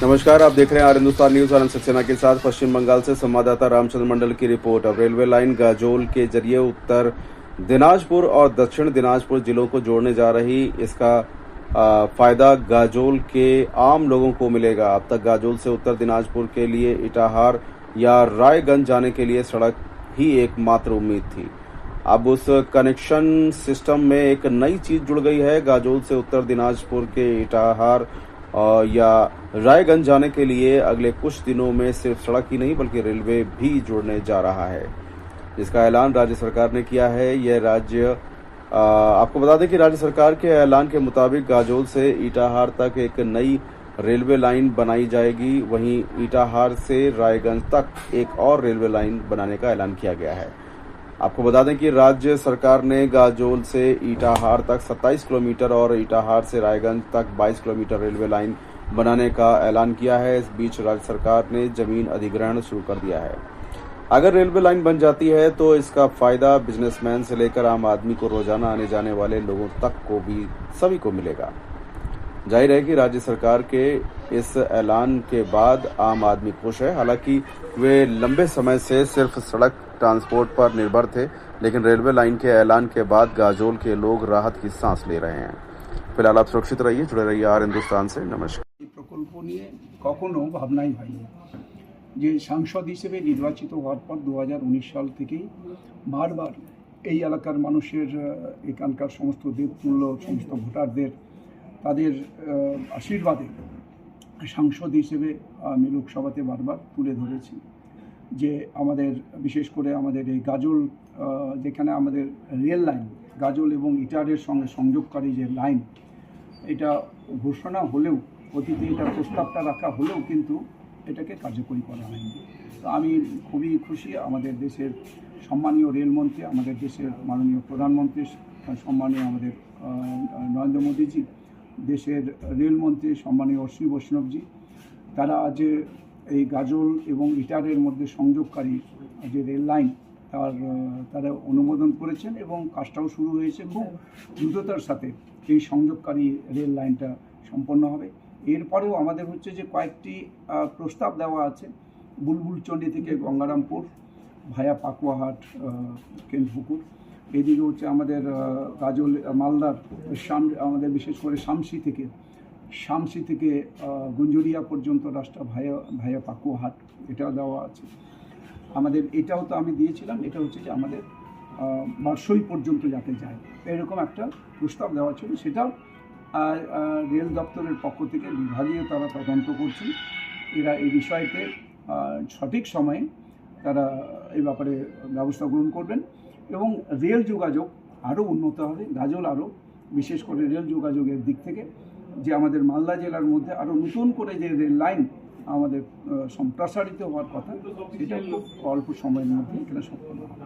नमस्कार, आप देख रहे हैं आर हिंदुस्तान न्यूज। आनंद सक्सेना के साथ पश्चिम बंगाल से संवाददाता रामचंद्र मंडल की रिपोर्ट। अब रेलवे लाइन गाजोल के जरिए उत्तर दिनाजपुर और दक्षिण दिनाजपुर जिलों को जोड़ने जा रही। इसका फायदा गाजोल के आम लोगों को मिलेगा। अब तक गाजोल से उत्तर दिनाजपुर के लिए इटाहार या रायगंज जाने के लिए सड़क ही एकमात्र उम्मीद थी। अब उस कनेक्शन सिस्टम में एक नई चीज जुड़ गई है। गाजोल से उत्तर दिनाजपुर के इटाहार या रायगंज जाने के लिए अगले कुछ दिनों में सिर्फ सड़क ही नहीं बल्कि रेलवे भी जुड़ने जा रहा है, जिसका ऐलान राज्य सरकार ने किया है। यह आपको बता दें कि राज्य सरकार के ऐलान के मुताबिक गाजोल से इटाहार तक एक नई रेलवे लाइन बनाई जाएगी। वहीं इटाहार से रायगंज तक एक और रेलवे लाइन बनाने का ऐलान किया गया है। आपको बता दें कि राज्य सरकार ने गाजोल से इटाहार तक 27 किलोमीटर और इटाहार से रायगंज तक 22 किलोमीटर रेलवे लाइन बनाने का ऐलान किया है। इस बीच राज्य सरकार ने जमीन अधिग्रहण शुरू कर दिया है। अगर रेलवे लाइन बन जाती है तो इसका फायदा बिजनेसमैन से लेकर आम आदमी को रोजाना आने जाने वाले लोगों तक को भी सभी को मिलेगा। जाहिर है कि राज्य सरकार के इस ऐलान के बाद आम आदमी खुश है। हालांकि वे लंबे समय से सिर्फ सड़क ट्रांसपोर्ट पर निर्भर थे, लेकिन रेलवे लाइन के ऐलान के बाद गाजोल के लोग राहत की सांस ले रहे हैं। फिलहाल आप सुरक्षित रहिए, जुड़े रहिए आर हिंदुस्तान से। नमस्कार। প্রকল্প নিয়ে কখনো ভাবনাই হয়নি যে সাংসদ হিসেবে নির্বাচিত হওয়ার পর 2019 সাল থেকেই বারবার এই এলাকার মানুষের এখানকার সমস্ত দেবতুল্য সমস্ত ভোটারদের তাদের আশীর্বাদে সাংসদ হিসেবে আমি লোকসভাতে বারবার তুলে ধরেছি যে আমাদের বিশেষ করে আমাদের এই গাজোল যেখানে আমাদের রেল লাইন গাজোল এবং ইটাহারের সঙ্গে সংযোগকারী যে লাইন, এটা ঘোষণা হলেও অতীতে এটা প্রস্তাবটা রাখা হলেও কিন্তু এটাকে কার্যকরী করা হয়নি। তো আমি খুবই খুশি আমাদের দেশের সম্মানীয় রেলমন্ত্রী, আমাদের দেশের মাননীয় প্রধানমন্ত্রী সম্মানীয় আমাদের নরেন্দ্র মোদীজি, দেশের রেলমন্ত্রী সম্মানীয় অশ্বিনী বৈষ্ণবজি, তারা আজ এই গাজোল এবং ইটাহারের মধ্যে সংযোগকারী যে রেল লাইন তারা অনুমোদন করেছেন এবং কাজটাও শুরু হয়েছে। খুব দ্রুততার সাথে এই সংযোগকারী রেল লাইনটা সম্পন্ন হবে। এরপরেও আমাদের হচ্ছে যে কয়েকটি প্রস্তাব দেওয়া আছে। বুলবুলচন্ডী থেকে গঙ্গারামপুর ভায়া পাকুয়াহাট কেন্দ্রপুকুর, এদিকে হচ্ছে আমাদের গাজোল মালদার আমাদের বিশেষ করে শামসি থেকে গুঞ্জুরিয়া পর্যন্ত রাস্তা ভায়া পাকুয়াহাট, এটাও দেওয়া আছে আমাদের। এটাও তো আমি দিয়েছিলাম, এটা হচ্ছে যে আমাদের বারসই পর্যন্ত যাতে যায় এরকম একটা প্রস্তাব দেওয়া ছিল। সেটাও রেল দপ্তরের পক্ষ থেকে বিভাগীয় তারা তদন্ত করছেন। এরা এই বিষয়তে সঠিক সময়ে তারা এই ব্যাপারে ব্যবস্থা গ্রহণ করবেন এবং রেল যোগাযোগ আরও উন্নত হবে। গাজোল আরও বিশেষ করে রেল যোগাযোগের দিক থেকে যে আমাদের মালদা জেলার মধ্যে আরও নতুন করে যে রেল লাইন আমাদের সম্প্রসারিত হওয়ার কথা, সেটা খুব অল্প সময়ের মধ্যে এখানে সম্পন্ন হবে।